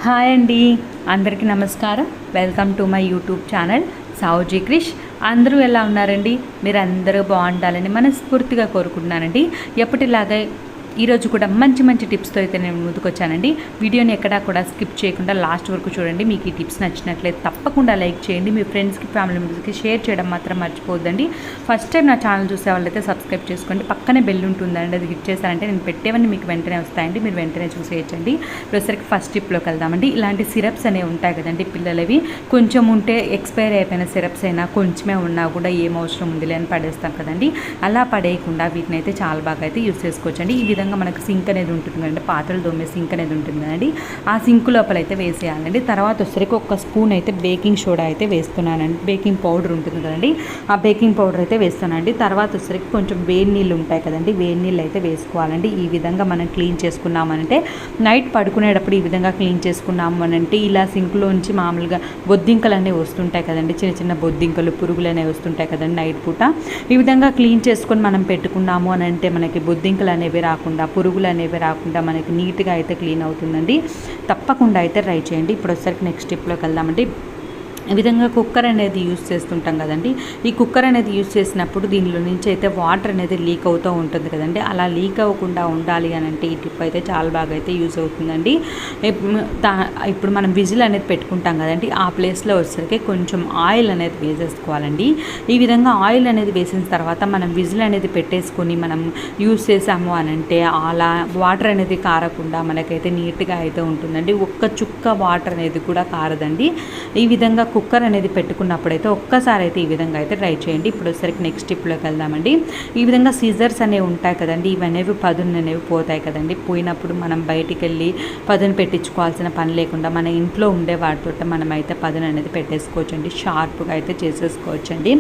Hi అండి, అందరికీ నమస్కారం. Welcome to my YouTube channel సావుజీ క్రిష్. అందరూ ఎలా ఉన్నారండి? మీరు అందరూ బాగుండాలని మనస్ఫూర్తిగా కోరుకుంటున్నానండి. ఎప్పటిలాగే ఈరోజు కూడా మంచి మంచి టిప్స్తో అయితే నేను ముందుకు వచ్చానండి. వీడియోని ఎక్కడా కూడా స్కిప్ చేయకుండా లాస్ట్ వరకు చూడండి. మీకు ఈ టిప్స్ నచ్చినట్లయితే తప్పకుండా లైక్ చేయండి. మీ ఫ్రెండ్స్కి, ఫ్యామిలీ మెంబర్స్కి షేర్ చేయడం మాత్రం మర్చిపోవద్దండి. ఫస్ట్ టైం నా ఛానల్ చూసే వాళ్ళైతే సబ్స్క్రైబ్ చేసుకోండి. పక్కనే బెల్ ఉంటుందండి, అది హిట్ చేశారంటే నేను పెట్టేవన్నీ మీకు వెంటనే వస్తాయండి. మీరు వెంటనే చూసేయచ్చండి. ప్రస్తుతానికి ఫస్ట్ టిప్లోకి వెళ్దామండి. ఇలాంటి సిరప్స్ అనేవి ఉంటాయి కదండి పిల్లలవి, కొంచెం ఉంటే ఎక్స్పైర్ అయిపోయిన సిరప్స్ అయినా కొంచెమే ఉన్నా కూడా ఏం అవసరం ఉందిలే అని పడేస్తాం కదండి. అలా పడేయకుండా వీటిని అయితే చాలా బాగా అయితే యూస్ చేసుకోవచ్చండి. ఈ విధంగా మనకు సింక్ అనేది ఉంటుంది కదండి, పాత్రలు దోమే సింక్ అనేది ఉంటుంది కదండి, ఆ సింక్ లోపల అయితే వేసేయాలండి. తర్వాత వచ్చరికి ఒక స్పూన్ అయితే బేకింగ్ సోడా అయితే వేస్తున్నానండి. బేకింగ్ పౌడర్ ఉంటుంది కదండి, ఆ బేకింగ్ పౌడర్ అయితే వేస్తున్నానండి. తర్వాత వచ్చరికి కొంచెం వేడి నీళ్ళు ఉంటాయి కదండి, వేడి నీళ్ళు అయితే వేసుకోవాలండి. ఈ విధంగా మనం క్లీన్ చేసుకున్నామనంటే, నైట్ పడుకునేటప్పుడు ఈ విధంగా క్లీన్ చేసుకున్నాము అనంటే, ఇలా సింక్లోంచి మామూలుగా బొద్దింకలు అనేవి వస్తుంటాయి కదండి, చిన్న చిన్న బొద్దింకలు, పురుగులు అనేవి వస్తుంటాయి కదండి నైట్ పూట. ఈ విధంగా క్లీన్ చేసుకొని మనం పెట్టుకున్నాము అని అంటే మనకి బొద్దింకలు అనేవి రాకుండా, పురుగులు అనేవి రాకుండా మనకి నీట్గా అయితే క్లీన్ అవుతుందండి. తప్పకుండా అయితే ట్రై చేయండి. ఇప్పుడు వచ్చేసరికి నెక్స్ట్ స్టెప్లోకి వెళ్దామండి. ఈ విధంగా కుక్కర్ అనేది యూస్ చేస్తుంటాం కదండి. ఈ కుక్కర్ అనేది యూస్ చేసినప్పుడు దీనిలో నుంచి అయితే వాటర్ అనేది లీక్ అవుతూ ఉంటుంది కదండి. అలా లీక్ అవ్వకుండా ఉండాలి అని అంటే ఈ టిప్ అయితే చాలా బాగా అయితే యూస్ అవుతుందండి. ఇప్పుడు మనం విజిల్ అనేది పెట్టుకుంటాం కదండి, ఆ ప్లేస్లో వచ్చేసరికి కొంచెం ఆయిల్ అనేది వేసేసుకోవాలండి. ఈ విధంగా ఆయిల్ అనేది వేసిన తర్వాత మనం విజిల్ అనేది పెట్టేసుకొని మనం యూస్ చేసాము అని అంటే అలా వాటర్ అనేది కారకుండా మనకైతే నీట్గా అయితే ఉంటుందండి. ఒక్క చుక్క వాటర్ అనేది కూడా కారదండి. ఈ విధంగా కుక్కర్ అనేది పెట్టుకున్నప్పుడైతే ఒక్కసారి అయితే ఈ విధంగా అయితే ట్రై చేయండి. ఇప్పుడు వచ్చేసరికి నెక్స్ట్ టిప్లోకి వెళ్దామండి. ఈ విధంగా సీజర్స్ అనేవి ఉంటాయి కదండి, ఇవనేవి పదును అనేవి పోతాయి కదండి. పోయినప్పుడు మనం బయటికి వెళ్ళి పదును పెట్టించుకోవాల్సిన పని లేకుండా మన ఇంట్లో ఉండే వాటితో మనం అయితే పదును అనేది పెట్టేసుకోవచ్చండి, షార్ప్గా అయితే చేసేసుకోవచ్చండి.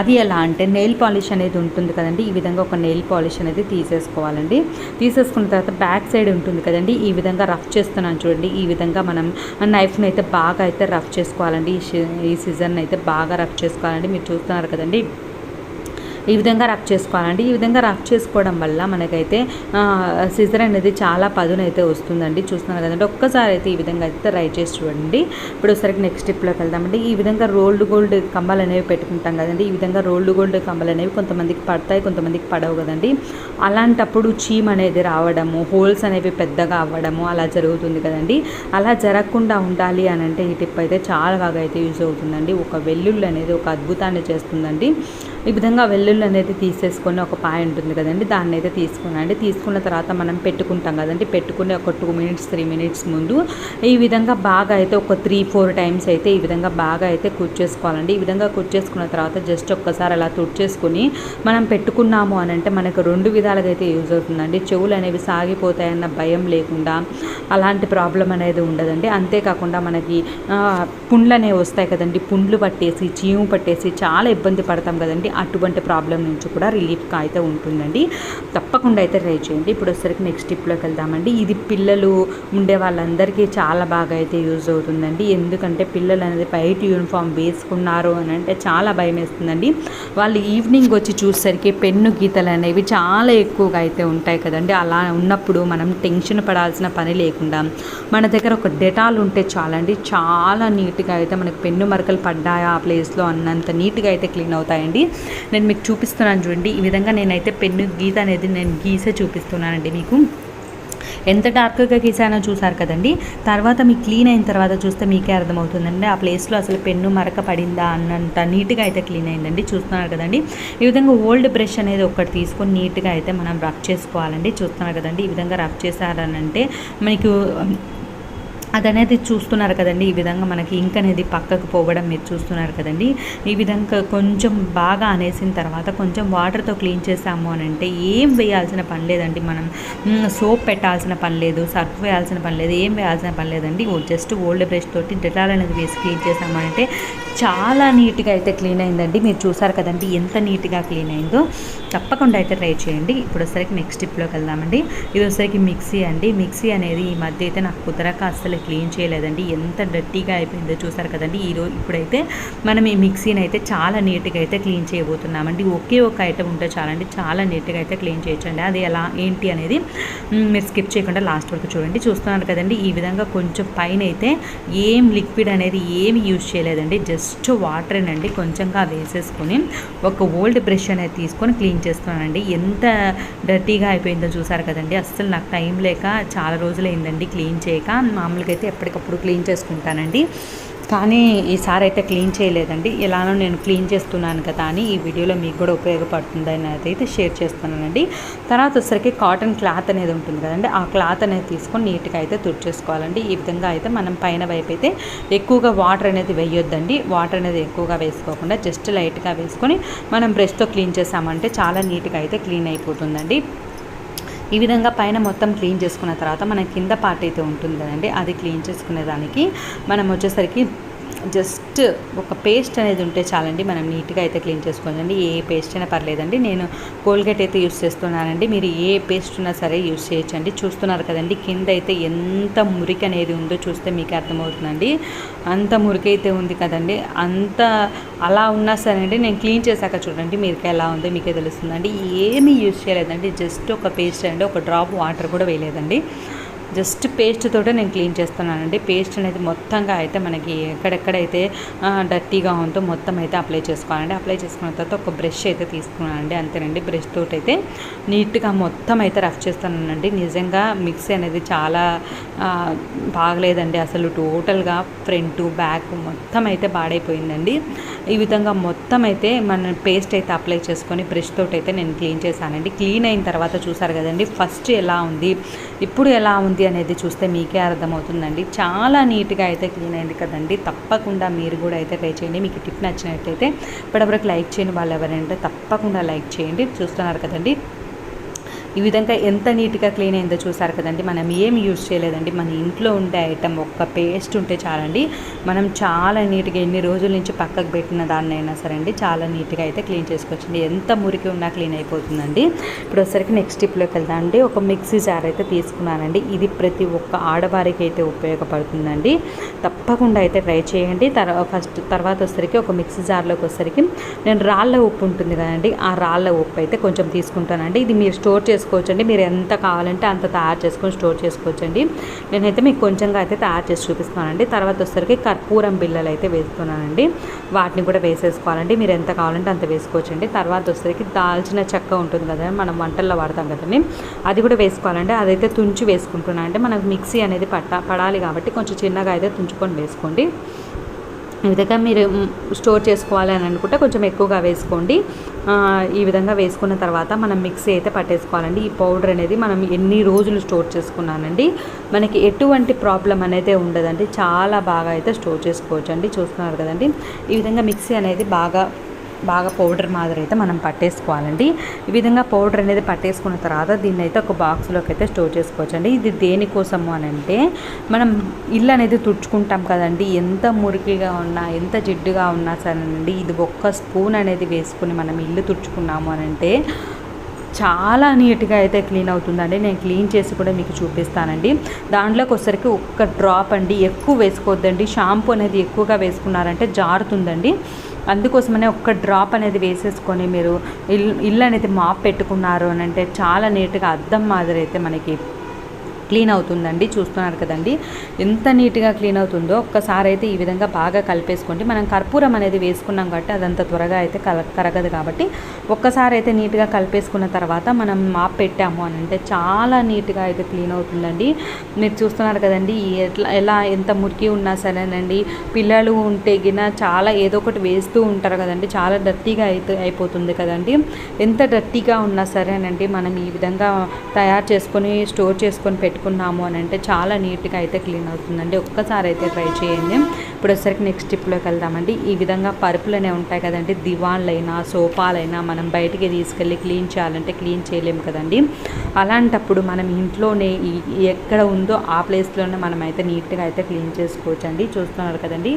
అది ఎలా అంటే నెయిల్ పాలిష్ అనేది ఉంటుంది కదండి, ఈ విధంగా ఒక నెయిల్ పాలిష్ అనేది తీసేసుకోవాలండి. తీసేసుకున్న తర్వాత బ్యాక్ సైడ్ ఉంటుంది కదండి, ఈ విధంగా రఫ్ చేస్తున్నాను చూడండి. ఈ విధంగా మనం నైఫ్ని అయితే బాగా అయితే రఫ్ చేసుకోవాలండి. ఈ సీజర్ని అయితే బాగా రఫ్ చేసుకోవాలండి. మీరు చూస్తున్నారు కదండి, ఈ విధంగా రఫ్ చేసుకోవాలండి. ఈ విధంగా రఫ్ చేసుకోవడం వల్ల మనకైతే సిజర్ అనేది చాలా పదును అయితే వస్తుందండి. చూస్తున్నారు కదండి. ఒక్కసారి అయితే ఈ విధంగా అయితే ట్రై చేసి చూడండి. ఇప్పుడు ఒకసారి నెక్స్ట్ స్టెప్లోకి వెళ్దామండి. ఈ విధంగా రోల్డ్ గోల్డ్ కమ్మలు అనేవి పెట్టుకుంటాం కదండి. ఈ విధంగా రోల్డ్ గోల్డ్ కమ్మలు అనేవి కొంతమందికి పడతాయి, కొంతమందికి పడవు కదండి. అలాంటప్పుడు చీమ్ అనేది రావడము, హోల్స్ అనేవి పెద్దగా అవ్వడము అలా జరుగుతుంది కదండి. అలా జరగకుండా ఉండాలి అని అంటే ఈ టిప్ అయితే చాలా బాగా అయితే యూజ్ అవుతుందండి. ఒక వెల్లుల్లి అనేది ఒక అద్భుతాన్ని చేస్తుందండి. ఈ విధంగా వెల్లుల్లి అనేది తీసేసుకొని ఒక పాయ ఉంటుంది కదండి, దాన్ని అయితే తీసుకున్నాండి. తీసుకున్న తర్వాత మనం పెట్టుకుంటాం కదండి, పెట్టుకుని ఒక 2 మినిట్స్ 3 మినిట్స్ ముందు ఈ విధంగా బాగా అయితే ఒక 3-4 టైమ్స్ అయితే ఈ విధంగా బాగా అయితే కుక్ చేసుకోవాలండి. ఈ విధంగా కుక్ చేసుకున్న తర్వాత జస్ట్ ఒక్కసారి అలా తుడిచేసుకొని మనం పెట్టుకున్నాము అని అంటే మనకు 2 విధాలుగా అయితే యూజ్ అవుతుందండి. చెవులు అనేవి సాగిపోతాయన్న భయం లేకుండా అలాంటి ప్రాబ్లం అనేది ఉండదండి. అంతేకాకుండా మనకి పుండ్లు అనేవి వస్తాయి కదండి, పుండ్లు పట్టేసి చీము పట్టేసి చాలా ఇబ్బంది పడతాం కదండి, అటువంటి ప్రాబ్లం నుంచి కూడా రిలీఫ్గా అయితే ఉంటుందండి. తప్పకుండా అయితే ట్రై చేయండి. ఇప్పుడు వచ్చేసరికి నెక్స్ట్ టిప్లోకి వెళ్దామండి. ఇది పిల్లలు ఉండే వాళ్ళందరికీ చాలా బాగా అయితే యూజ్ అవుతుందండి. ఎందుకంటే పిల్లలు అనేది బయట యూనిఫామ్ వేసుకున్నారు అని అంటే చాలా భయం వేస్తుందండి. వాళ్ళు ఈవినింగ్ వచ్చి చూసేసరికి పెన్ను గీతలు అనేవి చాలా ఎక్కువగా అయితే ఉంటాయి కదండి. అలా ఉన్నప్పుడు మనం టెన్షన్ పడాల్సిన పని లేకుండా మన దగ్గర ఒక డెటాల్ ఉంటే చాలండి, చాలా నీట్గా అయితే మనకి పెన్ను మరకలు పడ్డాయా ఆ ప్లేస్లో అన్నంత నీట్గా అయితే క్లీన్ అవుతాయండి. నేను మీకు చూపిస్తున్నాను చూడండి. ఈ విధంగా నేనైతే పెన్ను గీత అనేది నేను గీసే చూపిస్తున్నానండి. మీకు ఎంత డార్క్గా గీసానో చూసారు కదండి. తర్వాత మీకు క్లీన్ అయిన తర్వాత చూస్తే మీకే అర్థమవుతుందండి ఆ ప్లేస్లో అసలు పెన్ను మరక పడిందా అన్నంత నీట్గా అయితే క్లీన్ అయిందండి. చూస్తున్నారు కదండి. ఈ విధంగా ఓల్డ్ బ్రష్ అనేది ఒకటి తీసుకొని నీట్గా అయితే మనం రఫ్ చేసుకోవాలండి. చూస్తున్నారు కదండి. ఈ విధంగా రఫ్ చేశారనంటే మనకు అదనేది చూస్తున్నారు కదండి. ఈ విధంగా మనకి ఇంక్ అనేది పక్కకు పోవడం మీరు చూస్తున్నారు కదండి. ఈ విధంగా కొంచెం బాగా అనేసిన తర్వాత కొంచెం వాటర్తో క్లీన్ చేసాము అని అంటే ఏం వేయాల్సిన పని లేదండి. మనం సోప్ పెట్టాల్సిన పని లేదు, సర్ఫ్ వేయాల్సిన పని లేదు, ఏం వేయాల్సిన పని లేదండి. జస్ట్ ఓల్డ్ బ్రష్ తోటి డెటాల్ అనేది వేసి క్లీన్ చేసాము అంటే చాలా నీట్గా అయితే క్లీన్ అయిందండి. మీరు చూసారు కదండి ఎంత నీట్గా క్లీన్ అయిందో. తప్పకుండా అయితే ట్రై చేయండి. ఇప్పుడు వచ్చేసరికి నెక్స్ట్ టిప్లోకి వెళ్దామండి. ఇది వచ్చేసరికి మిక్సీ అండి. మిక్సీ అనేది ఈ మధ్య అయితే నాకు కుదరక అసలు క్లీన్ చేయలేదండి. ఎంత డర్టీగా అయిపోయిందో చూసారు కదండి. ఇప్పుడైతే మనం ఈ మిక్సీని అయితే చాలా నీట్గా అయితే క్లీన్ చేయబోతున్నామండి. ఒకే ఒక ఐటమ్ ఉంటే చాలండి, చాలా నీట్గా అయితే క్లీన్ చేయొచ్చండి. అది ఎలా ఏంటి అనేది మీరు స్కిప్ చేయకుండా లాస్ట్ వరకు చూడండి. చూస్తున్నారు కదండి, ఈ విధంగా కొంచెం పైన అయితే ఏం లిక్విడ్ అనేది ఏమి యూజ్ చేయలేదండి, జస్ట్ వాటరేనండి. కొంచెంగా వేసేసుకొని ఒక ఓల్డ్ బ్రష్ అనేది తీసుకొని క్లీన్ చేస్తున్నానండి. ఎంత డర్టీగా అయిపోయిందో చూసారు కదండి. అస్సలు నాకు టైం లేక చాలా రోజులు అయిందండి క్లీన్ చేయక. మామూలుగా అయితే ఎప్పటికప్పుడు క్లీన్ చేసుకుంటానండి, కానీ ఈసారి అయితే క్లీన్ చేయలేదండి. ఎలానో నేను క్లీన్ చేస్తున్నాను కదా అని ఈ వీడియోలో మీకు కూడా ఉపయోగపడుతుందని అయితే షేర్ చేస్తున్నానండి. తర్వాత వచ్చేసరికి కాటన్ క్లాత్ అనేది ఉంటుంది కదండి, ఆ క్లాత్ అనేది తీసుకొని నీట్గా అయితే తుడిచేసుకోవాలండి. ఈ విధంగా అయితే మనం పైన వైపు అయితే ఎక్కువగా వాటర్ అనేది వేయొద్దండి. వాటర్ అనేది ఎక్కువగా వేసుకోకుండా జస్ట్ లైట్గా వేసుకొని మనం బ్రష్తో క్లీన్ చేసామంటే చాలా నీట్గా అయితే క్లీన్ అయిపోతుందండి. ఈ విధంగా పైన మొత్తం క్లీన్ చేసుకున్న తర్వాత మన కింద పార్ట్ అయితే ఉంటుంది కదండి, అది క్లీన్ చేసుకునే దానికి మనం వచ్చేసరికి జస్ట్ ఒక పేస్ట్ అనేది ఉంటే చాలండి, మనం నీట్గా అయితే క్లీన్ చేసుకోవాలండి. ఏ పేస్ట్ అయినా పర్లేదండి. నేను కోల్గేట్ అయితే యూస్ చేస్తున్నానండి, మీరు ఏ పేస్ట్ ఉన్నా సరే యూస్ చేయొచ్చండి. చూస్తున్నారు కదండి, కింద అయితే ఎంత మురికి అనేది ఉందో చూస్తే మీకు అర్థమవుతుందండి. అంత మురికి అయితే ఉంది కదండి. అంత అలా ఉన్నా సరే అండి, నేను క్లీన్ చేశాక చూడండి మీకు ఎలా ఉందో మీకే తెలుస్తుందండి. ఏమీ యూస్ చేయలేదండి, జస్ట్ ఒక పేస్ట్ అండి, ఒక డ్రాప్ వాటర్ కూడా వేయలేదండి. జస్ట్ పేస్ట్ తోటే నేను క్లీన్ చేస్తున్నానండి. పేస్ట్ అనేది మొత్తంగా అయితే మనకి ఎక్కడెక్కడైతే డర్టీగా ఉందో మొత్తం అయితే అప్లై చేసుకోవాలండి. అప్లై చేసుకున్న తర్వాత ఒక బ్రష్ అయితే తీసుకున్నానండి, అంతేనండి. బ్రష్ తోటి అయితే నీట్గా మొత్తం అయితే రఫ్ చేస్తానండి. నిజంగా మిక్సీ అనేది చాలా బాగలేదండి, అసలు టోటల్గా ఫ్రంట్ బ్యాక్ మొత్తం అయితే పాడైపోయిందండి. ఈ విధంగా మొత్తం అయితే మన పేస్ట్ అయితే అప్లై చేసుకొని బ్రష్ తోటి అయితే నేను క్లీన్ చేశానండి. క్లీన్ అయిన తర్వాత చూసారు కదండి, ఫస్ట్ ఎలా ఉంది ఇప్పుడు ఎలా ఉంది అనేది చూస్తే మీకే అర్థమవుతుందండి. చాలా నీట్గా అయితే క్లీన్ అయింది కదండి. తప్పకుండా మీరు కూడా అయితే ట్రై చేయండి. మీకు టిప్ నచ్చినట్లయితే ఇప్పటివరకు లైక్ చేయని వాళ్ళు ఎవరంటే తప్పకుండా లైక్ చేయండి. చూస్తున్నారు కదండి, ఈ విధంగా ఎంత నీట్గా క్లీన్ అయిందో చూసారు కదండి. మనం ఏం యూజ్ చేయలేదండి, మన ఇంట్లో ఉండే ఐటమ్ ఒక్క పేస్ట్ ఉంటే చాలండి, మనం చాలా నీట్గా ఎన్ని రోజుల నుంచి పక్కకు పెట్టిన దాన్ని అయినా సరే అండి చాలా నీట్గా అయితే క్లీన్ చేసుకోవచ్చండి. ఎంత మురికి ఉన్నా క్లీన్ అయిపోతుందండి. ఇప్పుడు వచ్చేసరికి నెక్స్ట్ టిప్లోకి వెళ్దాం అండి. ఒక మిక్సీ జార్ అయితే తీసుకున్నానండి. ఇది ప్రతి ఒక్క ఆడవారికి అయితే ఉపయోగపడుతుందండి. తప్పకుండా అయితే ట్రై చేయండి. తర్వాత వచ్చేసరికి ఒక మిక్సీ జార్లోకి వచ్చేసరికి నేను రాళ్ళ ఉప్పు ఉంటుంది కదండి, ఆ రాళ్ళ ఉప్పు అయితే కొంచెం తీసుకుంటానండి. ఇది మీరు స్టోర్ చేసుకోవచ్చండి, మీరు ఎంత కావాలంటే అంత తయారు చేసుకొని స్టోర్ చేసుకోవచ్చండి. నేనైతే మీకు కొంచెంగా అయితే తయారు చేసి చూపిస్తున్నానండి. తర్వాత వచ్చేసరికి కర్పూరం బిళ్ళలు అయితే వేస్తున్నానండి, వాటిని కూడా వేసేసుకోవాలండి. మీరు ఎంత కావాలంటే అంత వేసుకోవచ్చండి. తర్వాత వచ్చేసరికి దాల్చిన చెక్క ఉంటుంది కదా, మనం వంటల్లో వాడతాం కదండి, అది కూడా వేసుకోవాలండి. అదైతే తుంచి వేసుకుంటున్నాను అంటే మనకు మిక్సీ అనేది పడాలి కాబట్టి కొంచెం చిన్నగా అయితే తుంచుకొని వేసుకోండి. ఈ విధంగా మీరు స్టోర్ చేసుకోవాలి అని అనుకుంటే కొంచెం ఎక్కువగా వేసుకోండి. ఈ విధంగా వేసుకున్న తర్వాత మనం మిక్సీ అయితే పట్టేసుకోవాలండి. ఈ పౌడర్ అనేది మనం ఎన్ని రోజులు స్టోర్ చేసుకున్నానండి, మనకి ఎటువంటి ప్రాబ్లం అనేది ఉండదండి. చాలా బాగా అయితే స్టోర్ చేసుకోవచ్చు అండి. చూస్తున్నారు కదండి, ఈ విధంగా మిక్సీ అనేది బాగా పౌడర్ మాదిరి అయితే మనం పట్టేసుకోవాలండి. ఈ విధంగా పౌడర్ అనేది పట్టేసుకున్న తర్వాత దీన్ని అయితే ఒక బాక్స్లోకి అయితే స్టోర్ చేసుకోవచ్చండి. ఇది దేనికోసము అని అంటే మనం ఇల్లు అనేది తుడుచుకుంటాం కదండి, ఎంత మురికిగా ఉన్నా ఎంత జిడ్డుగా ఉన్నా సరేనండి, ఇది ఒక్క స్పూన్ అనేది వేసుకుని మనం ఇల్లు తుడుచుకున్నాము అని అంటే చాలా నీట్గా అయితే క్లీన్ అవుతుందండి. నేను క్లీన్ చేసి కూడా మీకు చూపిస్తానండి. దాంట్లోకి వచ్చరికి ఒక్క డ్రాప్ అండి, ఎక్కువ వేసుకోవద్దండి. షాంపూ అనేది ఎక్కువగా వేసుకున్నారంటే జారుతుందండి. అందుకోసమనే ఒక్క డ్రాప్ అనేది వేసేసుకొని మీరు ఇల్లు అనేది మాప్ పెట్టుకున్నారు అని అంటే చాలా నీట్గా అద్దం మాదిరి అయితే మనకి క్లీన్ అవుతుందండి. చూస్తున్నారు కదండి ఎంత నీట్గా క్లీన్ అవుతుందో. ఒక్కసారి అయితే ఈ విధంగా బాగా కలిపేసుకోండి. మనం కర్పూరం అనేది వేసుకున్నాం కాబట్టి అదంత త్వరగా అయితే కరగదు కాబట్టి ఒక్కసారి అయితే నీట్గా కలిపేసుకున్న తర్వాత మనం మాప్ పెట్టాము అని అంటే చాలా నీట్గా అయితే క్లీన్ అవుతుందండి. మీరు చూస్తున్నారు కదండి, ఎలా ఎంత మురికి ఉన్నా సరేనండి, పిల్లలు ఉంటే గిన చాలా ఏదో ఒకటి వేస్తూ ఉంటారు కదండి, చాలా డర్టీగా అయితే అయిపోతుంది కదండి. ఎంత డర్టీగా ఉన్నా సరేనండి మనం ఈ విధంగా తయారు చేసుకొని స్టోర్ చేసుకొని పెట్టుకున్నాము అని అంటే చాలా నీట్గా అయితే క్లీన్ అవుతుందండి. ఒక్కసారి అయితే ట్రై చేయండి. ఇప్పుడు వచ్చేసరికి నెక్స్ట్ టిప్లోకి వెళ్దామండి. ఈ విధంగా పరుపులనే ఉంటాయి కదండి, దివాన్లైనా సోఫాలైనా మనం బయటికి తీసుకెళ్ళి క్లీన్ చేయాలంటే క్లీన్ చేయలేము కదండి. అలాంటప్పుడు మనం ఇంట్లోనే ఎక్కడ ఉందో ఆ ప్లేస్లోనే మనం అయితే నీట్గా అయితే క్లీన్ చేసుకోవచ్చండి. చూస్తున్నారు కదండి,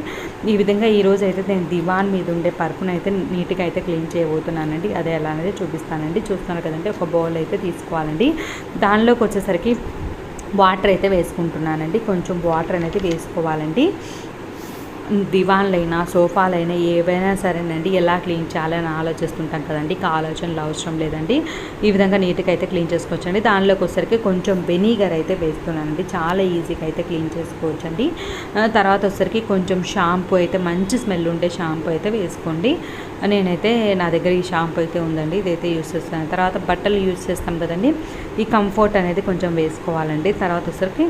ఈ విధంగా ఈరోజు అయితే నేను దివాన్ మీద ఉండే పరుపును అయితే నీట్గా అయితే క్లీన్ చేయబోతున్నానండి. అదే ఎలా అనేది చూపిస్తానండి. చూస్తున్నారు కదండి, ఒక బౌల్ అయితే తీసుకోవాలండి. దానిలోకి వచ్చేసరికి వాటర్ అయితే వేసుకుంటున్నానండి. కొంచెం వాటర్ అనేది వేసుకోవాలండి. దివాన్లైనా సోఫాలైనా ఏవైనా సరేనండి ఎలా క్లీన్ చేయాలని ఆలోచిస్తుంటాం కదండి. ఆలోచనలు అవసరం లేదండి. ఈ విధంగా నీట్గా అయితే క్లీన్ చేసుకోవచ్చండి. దానిలోకి వచ్చేసరికి కొంచెం వెనిగర్ అయితే వేస్తున్నానండి. చాలా ఈజీగా అయితే క్లీన్ చేసుకోవచ్చండి. తర్వాత వచ్చేసరికి కొంచెం షాంపూ అయితే మంచి స్మెల్ ఉండే షాంపూ అయితే వేసుకోండి. నేనైతే నా దగ్గర ఈ షాంపూ అయితే ఉందండి, ఇదైతే యూస్ చేస్తాను. తర్వాత బట్టలు యూస్ చేస్తాం కదండి, ఈ కంఫర్ట్ అనేది కొంచెం వేసుకోవాలండి. తర్వాత వచ్చేసరికి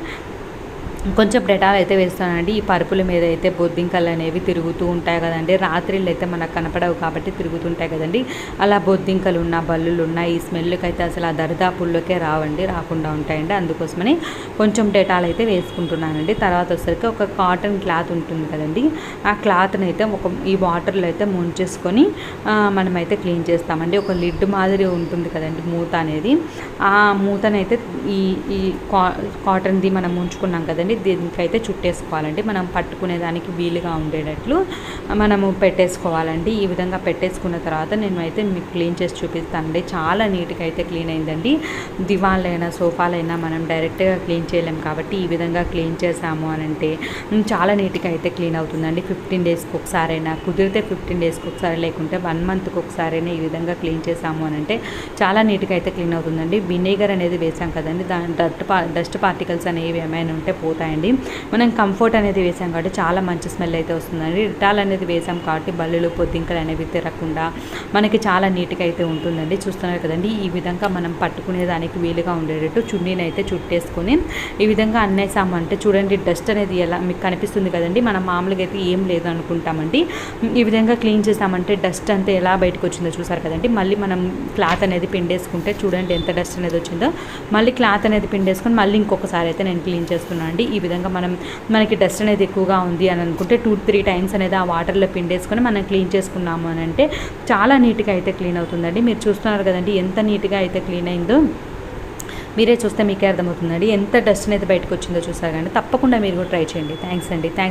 కొంచెం డెటాల్ అయితే వేస్తానండి. ఈ పరుపుల మీద అయితే బొద్దింకలు అనేవి తిరుగుతూ ఉంటాయి కదండి. రాత్రిళ్ళు అయితే మనకు కనపడవు కాబట్టి తిరుగుతుంటాయి కదండి. అలా బొద్దింకలు ఉన్న బల్లులు ఉన్న ఈ స్మెల్కి అయితే అసలు ఆ దరిదాపుల్లోకే రాకుండా ఉంటాయండి. అందుకోసమని కొంచెం డెటాల్ అయితే వేసుకుంటున్నానండి. తర్వాత వచ్చేసరికి ఒక కాటన్ క్లాత్ ఉంటుంది కదండి, ఆ క్లాత్ని అయితే ఈ వాటర్లో అయితే ముంచేసుకొని మనమైతే క్లీన్ చేస్తామండి. ఒక లిడ్ మాదిరి ఉంటుంది కదండి మూత అనేది, ఆ మూతనైతే ఈ కాటన్ది మనం ఉంచుకున్నాం కదండి, దీనికైతే చుట్టేసుకోవాలండి. మనం పట్టుకునేదానికి వీలుగా ఉండేటట్లు మనము పెట్టేసుకోవాలండి. ఈ విధంగా పెట్టేసుకున్న తర్వాత నేను అయితే మీకు క్లీన్ చేసి చూపిస్తానండి. చాలా నీట్గా అయితే క్లీన్ అయిందండి. దివాన్లైనా సోఫాలైనా మనం డైరెక్ట్గా క్లీన్ చేయలేం కాబట్టి ఈ విధంగా క్లీన్ చేసాము అని అంటే చాలా నీట్గా అయితే క్లీన్ అవుతుందండి. 15 డేస్కి ఒకసారైనా, కుదిరితే 15 డేస్కి ఒకసారి, లేకుంటే 1 మంత్కి ఒకసారైనా ఈ విధంగా క్లీన్ చేసాము అని అంటే చాలా నీట్గా అయితే క్లీన్ అవుతుందండి. వినేగర్ అనేది వేసాం కదండి, దాని డస్ట్ పార్టికల్స్ అనేవి ఏమైనా ఉంటే పోతాయండి. మనం కంఫర్ట్ అనేది వేసాం కాబట్టి చాలా మంచి స్మెల్ అయితే వస్తుందండి. డెటాల్ అనేది వేసాం కాబట్టి బల్లులు పొద్దింకలు అనేవి తిరగకుండా మనకి చాలా నీట్గా అయితే ఉంటుందండి. చూస్తున్నారు కదండి, ఈ విధంగా మనం పట్టుకునే దానికి వీలుగా ఉండేటట్టు చున్నీని అయితే చుట్టేసుకొని ఈ విధంగా అన్నేసామంటే చూడండి, డస్ట్ అనేది ఎలా మీకు కనిపిస్తుంది కదండి. మనం మామూలుగా అయితే ఏం లేదు అనుకుంటామండి. ఈ విధంగా క్లీన్ చేసామంటే డస్ట్ అంతా ఎలా బయటకు వచ్చిందో చూసారు కదండి. మళ్ళీ మనం క్లాత్ అనేది పిండేసుకుంటే చూడండి ఎంత డస్ట్ అనేది వచ్చిందో. మళ్ళీ క్లాత్ అనేది పిండేసుకొని మళ్ళీ ఇంకొకసారి అయితే నేను క్లీన్ చేస్తున్నాను అండి. ఈ విధంగా మనకి డస్ట్ అనేది ఎక్కువగా ఉంది అని అనుకుంటే 2-3 టైమ్స్ అనేది ఆ వాటర్లో పిండేసుకొని మనం క్లీన్ చేసుకున్నాము అని అంటే చాలా నీట్గా అయితే క్లీన్ అవుతుందండి. మీరు చూస్తున్నారు కదండి ఎంత నీట్గా అయితే క్లీన్ అయిందో. మీరే చూస్తే మీకే అర్థమవుతుందండి ఎంత డస్ట్ అనేది బయటకు వచ్చిందో చూసారు. కానీ తప్పకుండా మీరు కూడా ట్రై చేయండి. థ్యాంక్స్ అండి.